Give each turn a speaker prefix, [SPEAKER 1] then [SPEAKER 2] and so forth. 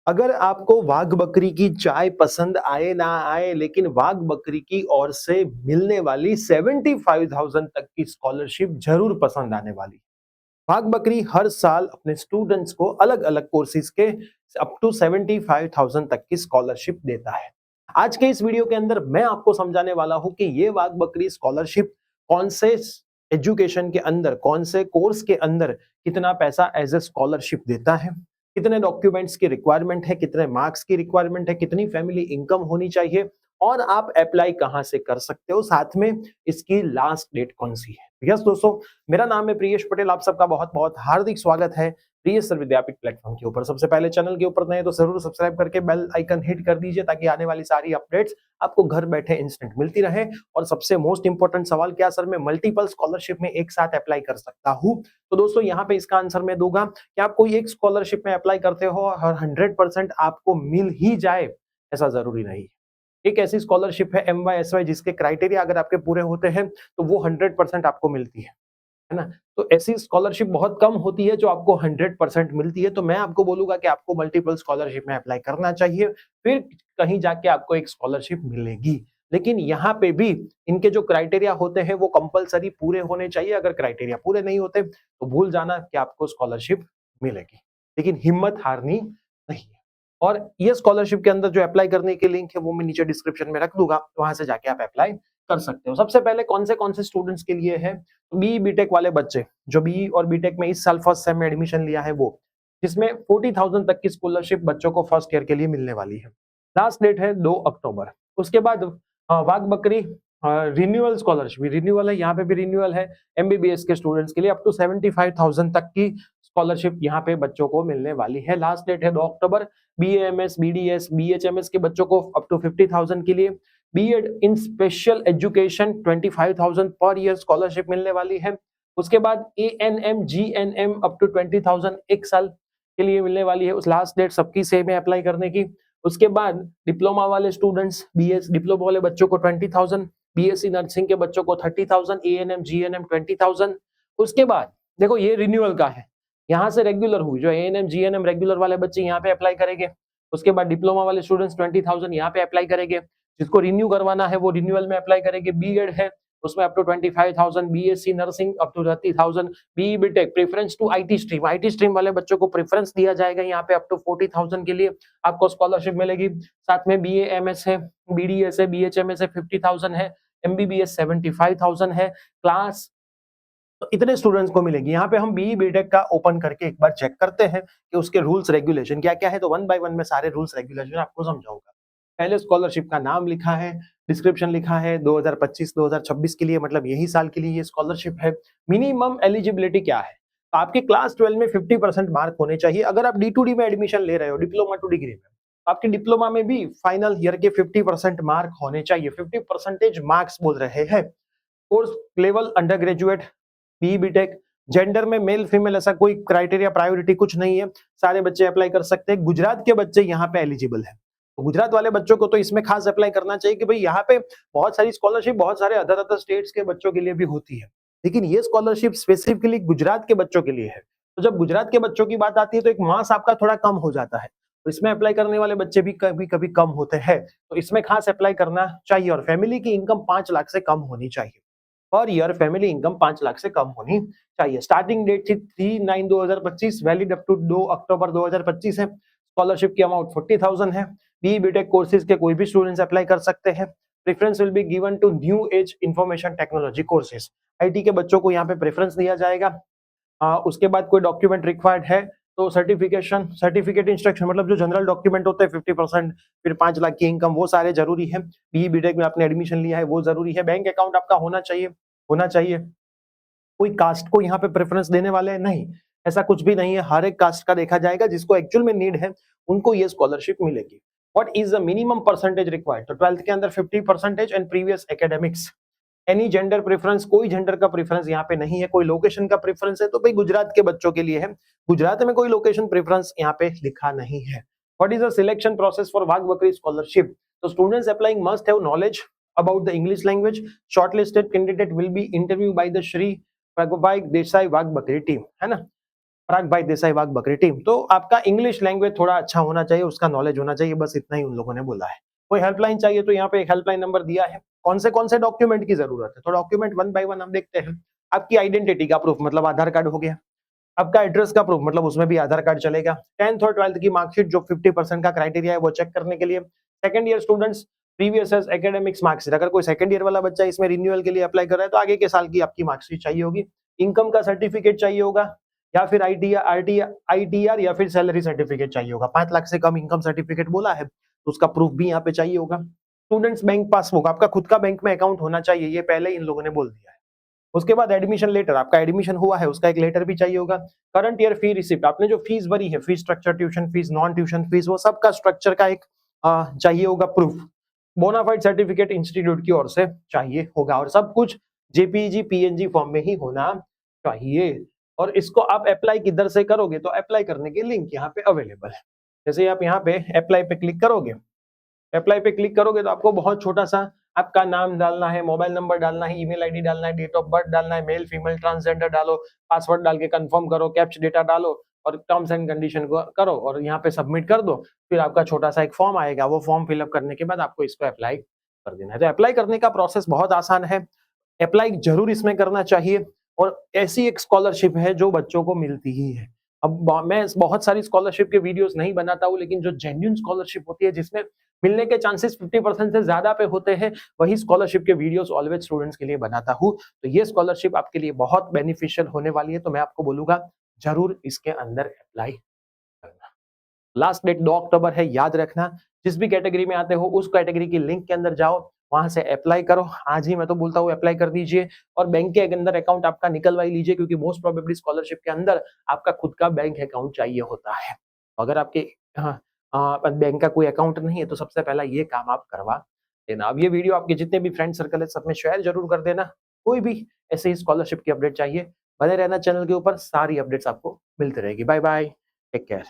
[SPEAKER 1] अगर आपको वाघ बकरी की चाय पसंद आए ना आए, लेकिन वाघ बकरी की ओर से मिलने वाली 75,000 तक की स्कॉलरशिप जरूर पसंद आने वाली। वाघ बकरी हर साल अपने स्टूडेंट्स को अलग अलग कोर्सेज के अप टू 75,000 तक की स्कॉलरशिप देता है। आज के इस वीडियो के अंदर मैं आपको समझाने वाला हूं कि ये वाघ बकरी स्कॉलरशिप कौन से एजुकेशन के अंदर, कौन से कोर्स के अंदर कितना पैसा एज ए स्कॉलरशिप देता है, कितने डॉक्यूमेंट्स की रिक्वायरमेंट है, कितने मार्क्स की रिक्वायरमेंट है, कितनी फैमिली इनकम होनी चाहिए और आप अप्लाई कहां से कर सकते हो, साथ में इसकी लास्ट डेट कौन सी है। यस दोस्तों, मेरा नाम है प्रियेश पटेल। आप सबका बहुत बहुत हार्दिक स्वागत है प्रियेश सर विद्यापीठ प्लेटफॉर्म के ऊपर। सबसे पहले चैनल के ऊपर नए तो जरूर सब्सक्राइब करके बेल आइकन हिट कर दीजिए ताकि आने वाली सारी अपडेट्स आपको घर बैठे इंस्टेंट मिलती रहे। और सबसे मोस्ट इंपॉर्टेंट सवाल, क्या सर मैं मल्टीपल स्कॉलरशिप में एक साथ अप्लाई कर सकता हूं? तो दोस्तों यहाँ पे इसका आंसर मैं दूंगा कि आप कोई एक स्कॉलरशिप में अप्लाई करते हो और 100% आपको मिल ही जाए, ऐसा जरूरी नहीं। एक ऐसी स्कॉलरशिप है MYSY जिसके क्राइटेरिया अगर आपके पूरे होते हैं तो वो 100% आपको मिलती है ना। तो ऐसी स्कॉलरशिप बहुत कम होती है जो आपको 100% मिलती है। तो मैं आपको बोलूंगा कि आपको मल्टीपल स्कॉलरशिप में अप्लाई करना चाहिए, फिर कहीं जाके आपको एक स्कॉलरशिप मिलेगी। लेकिन यहाँ पे भी इनके जो क्राइटेरिया होते हैं वो कंपलसरी पूरे होने चाहिए। अगर क्राइटेरिया पूरे नहीं होते तो भूल जाना कि आपको स्कॉलरशिप मिलेगी, लेकिन हिम्मत हारनी नहीं है। और ये स्कॉलरशिप के अंदर जो अप्लाई करने की लिंक है वो मैं नीचे डिस्क्रिप्शन में रख दूंगा, वहां से जाके आप अप्लाई कर सकते हो। सबसे पहले कौन से स्टूडेंट्स के लिए है? बी बीटेक वाले बच्चे जो बी और बीटेक में इस साल फर्स्ट सेम में एडमिशन लिया है वो, जिसमें 40,000 तक की स्कॉलरशिप बच्चों को फर्स्ट ईयर के लिए मिलने वाली है। लास्ट डेट है 2 अक्टूबर। उसके बाद वाघ बकरी रिन्यूअल स्कॉलरशिप, रिन्यूअल है, यहाँ पे भी रिन्यूअल है। MBBS के स्टूडेंट्स के लिए अप टू 75,000 तक की स्कॉलरशिप यहाँ पे बच्चों को मिलने वाली है। लास्ट डेट है 2 अक्टूबर। BAMS, BDS, BHMS के बच्चों को अप टू 50,000 के लिए, बीएड इन special education 25,000 per year scholarship मिलने वाली है। उसके बाद ANM, GNM अप टू 20,000 एक साल के लिए मिलने वाली है। उस लास्ट डेट सबकी सेम है अप्लाई करने की। उसके बाद डिप्लोमा वाले स्टूडेंट्स, BS डिप्लोमा वाले बच्चों को 20,000, BSc नर्सिंग के बच्चों को 30,000, ANM GNM 20,000। उसके बाद देखो ये रिन्यूअल का है, यहाँ से रेगुलर हुई जो ANM GNM रेगुलर वाले बच्चे यहाँ पे अप्लाई करेंगे। उसके बाद डिप्लोमा वाले स्टूडेंट्स 20,000 यहाँ पे अप्लाई करेंगे। जिसको रिन्यू करवाना है वो रिन्यूअल में अप्लाई करेंगे। बीएड है उसमें up to 25,000, BSc nursing up to 30,000, BE B Tech preference to IT stream वाले बच्चों को प्रेफरेंस दिया जाएगा यहाँ पे अप टू 40,000 के लिए आपको स्कॉलरशिप मिलेगी। साथ में BAMS है, BDS है, BHMS है, 50,000 है, MBBS 75,000 है क्लास। तो इतने स्टूडेंट्स को मिलेगी। यहाँ पे हम BE बीटेक का ओपन करके एक बार चेक करते हैं कि उसके रूल्स रेगुलेशन क्या क्या है। तो वन बाय वन में सारे रूल्स रेगुलेशन आपको समझाऊंगा। पहले स्कॉलरशिप का नाम लिखा है, डिस्क्रिप्शन लिखा है 2025-2026 के लिए, मतलब यही साल के लिए ये स्कॉलरशिप है। मिनिमम एलिजिबिलिटी क्या है? तो आपके क्लास 12 में 50% मार्क होने चाहिए। अगर आप D2D में एडमिशन ले रहे हो, डिप्लोमा टू डिग्री में, आपके डिप्लोमा में भी फाइनल ईयर के 50% मार्क होने चाहिए। 50% मार्क्स बोल रहे हैं। Course level under graduate, BE B Tech. Gender में मेल फीमेल ऐसा कोई क्राइटेरिया प्रायोरिटी कुछ नहीं है, सारे बच्चे अप्लाई कर सकते हैं। गुजरात के बच्चे यहाँ पे एलिजिबल है, तो गुजरात वाले बच्चों को तो इसमें खास अप्लाई करना चाहिए कि भाई यहाँ पे बहुत सारी स्कॉलरशिप बहुत सारे अदर स्टेट्स के बच्चों के लिए भी होती है, लेकिन ये स्कॉलरशिप स्पेसिफिकली गुजरात के बच्चों के लिए है। तो जब गुजरात के बच्चों की बात आती है तो एक मास आपका थोड़ा कम हो जाता है, तो इसमें अप्लाई करने वाले बच्चे भी कभी कभी कम होते हैं, तो इसमें खास अप्लाई करना चाहिए। और फैमिली की इनकम 5 लाख से कम होनी चाहिए per year, family income 5 lakh से कम होनी चाहिए। स्टार्टिंग डेट थी 3/9/2025, वैलिड अप टू 2 अक्टूबर 2025 है। स्कॉलरशिप की अमाउंट 40,000 है। BE बीटेक कोर्सेज के कोई भी स्टूडेंट्स अप्लाई कर सकते हैं। Preference will be given to new age information technology courses. IT के बच्चों को यहाँ पे प्रेफरेंस दिया जाएगा। उसके बाद कोई डॉक्यूमेंट रिक्वायर्ड है तो सर्टिफिकेट इंस्ट्रक्शन, मतलब जो जनरल डॉक्यूमेंट होते हैं 50%, फिर 5 लाख की इनकम, वो सारे जरूरी है। BE बीटेक में आपने एडमिशन लिया है वो जरूरी है। बैंक अकाउंट आपका होना चाहिए। कोई कास्ट को यहाँ पे प्रेफरेंस देने वाले हैं नहीं, ऐसा कुछ भी नहीं है। हर एक कास्ट का देखा जाएगा, जिसको एक्चुअल में नीड है उनको ये स्कॉलरशिप मिलेगी। What is the minimum percentage required? तो 12th के अंदर 50% and previous academics. Any gender preference, कोई जेंडर का प्रेफरेंस यहाँ पे नहीं है। कोई लोकेशन का प्रेफरेंस है तो भाई गुजरात के बच्चों के लिए है, गुजरात में कोई लोकेशन प्रेफरेंस यहाँ पे लिखा नहीं है। What is the selection process for Wagh Bakri scholarship? तो students applying must have knowledge about the English language. Shortlisted candidate will be interviewed by the Shri Pragopal Desai वाघ बकरी टीम, है ना। पराग भाई देसाई वाघ बकरी टीम। तो आपका इंग्लिश लैंग्वेज थोड़ा अच्छा होना चाहिए, उसका नॉलेज होना चाहिए, बस इतना ही उन लोगों ने बोला है। कोई हेल्पलाइन चाहिए तो यहाँ पे एक हेल्पलाइन नंबर दिया है। कौन से डॉक्यूमेंट की जरूरत है, तो डॉक्यूमेंट वन बाय वन हम देखते हैं। आपकी आइडेंटिटी का प्रूफ मतलब आधार कार्ड हो गया। आपका एड्रेस का प्रूफ मतलब उसमें भी आधार कार्ड चलेगा। 10th और 12th की मार्कशीट जो 50% का क्राइटेरिया है वो चेक करने के लिए। Second year students previous academics marksheet, अगर कोई सेकंड ईयर वाला बच्चा इसमें रिन्यूअल के लिए अप्लाई कर रहा है तो आगे के साल की आपकी मार्कशीट चाहिए होगी। इनकम का सर्टिफिकेट चाहिए होगा, या फिर आईटीआर या फिर सैलरी सर्टिफिकेट चाहिए होगा। 5 लाख से कम इनकम सर्टिफिकेट बोला है तो उसका प्रूफ भी यहाँ पे चाहिए होगा। स्टूडेंट्स बैंक पासबुक, आपका खुद का बैंक में अकाउंट होना चाहिए, ये पहले इन लोगों ने बोल दिया है। उसके बाद एडमिशन लेटर, आपका एडमिशन हुआ है उसका एक लेटर भी चाहिए होगा। करंट ईयर फी रिसिप्ट, आपने जो फीस भरी है, fees structure, tuition fees, non tuition fees, वो सबका स्ट्रक्चर का एक चाहिए होगा प्रूफ। बोनाफाइड सर्टिफिकेट इंस्टीट्यूट की ओर से चाहिए होगा, और सब कुछ जेपीजी पीएनजी फॉर्म में ही होना चाहिए। और इसको आप अप्लाई किधर से करोगे, तो अप्लाई करने के लिंक यहाँ पे अवेलेबल है। जैसे आप यहाँ पे अप्लाई पे क्लिक करोगे, अप्लाई पे क्लिक करोगे तो आपको बहुत छोटा सा आपका नाम डालना है, मोबाइल नंबर डालना है, ईमेल आईडी डालना है, डेट ऑफ बर्थ डालना है, मेल फीमेल ट्रांसजेंडर डालो, पासवर्ड डाल के कंफर्म करो, कैप्च डेटा डालो और टर्म्स एंड कंडीशन को करो और यहाँ पे सबमिट कर दो। फिर आपका छोटा सा एक फॉर्म आएगा, वो फॉर्म फिलअप करने के बाद आपको इसको अप्लाई कर देना है। तो अप्लाई करने का प्रोसेस बहुत आसान है, अप्लाई जरूर इसमें करना चाहिए। और ऐसी एक स्कॉलरशिप है जो बच्चों को मिलती ही है। अब मैं बहुत सारी स्कॉलरशिप के वीडियोस नहीं बनाता हूँ, लेकिन जो जेन्युइन स्कॉलरशिप होती है जिसमें मिलने के चांसेस 50% से ज्यादा पे होते हैं, वही स्कॉलरशिप के वीडियोस ऑलवेज स्टूडेंट्स के लिए बनाता हूँ। तो ये स्कॉलरशिप आपके लिए बहुत बेनिफिशियल होने वाली है, तो मैं आपको बोलूंगा जरूर इसके अंदर अप्लाई करना। लास्ट डेट 2 अक्टूबर है, याद रखना। जिस भी कैटेगरी में आते हो उस कैटेगरी की लिंक के अंदर जाओ, वहां से अप्लाई करो। आज ही मैं तो बोलता हूँ अप्लाई कर दीजिए और बैंक के अंदर अकाउंट आपका निकलवा ही लीजिए, क्योंकि मोस्ट प्रोबेबली स्कॉलरशिप के अंदर आपका खुद का बैंक अकाउंट चाहिए होता है। अगर आपके हाँ, बैंक का कोई अकाउंट नहीं है तो सबसे पहला ये काम आप करवा देना। अब ये वीडियो आपके जितने भी फ्रेंड सर्कल है सब में शेयर जरूर कर देना। कोई भी ऐसे ही स्कॉलरशिप की अपडेट चाहिए, बने रहना चैनल के ऊपर, सारी अपडेट्स आपको मिलती रहेगी। Bye bye, take care.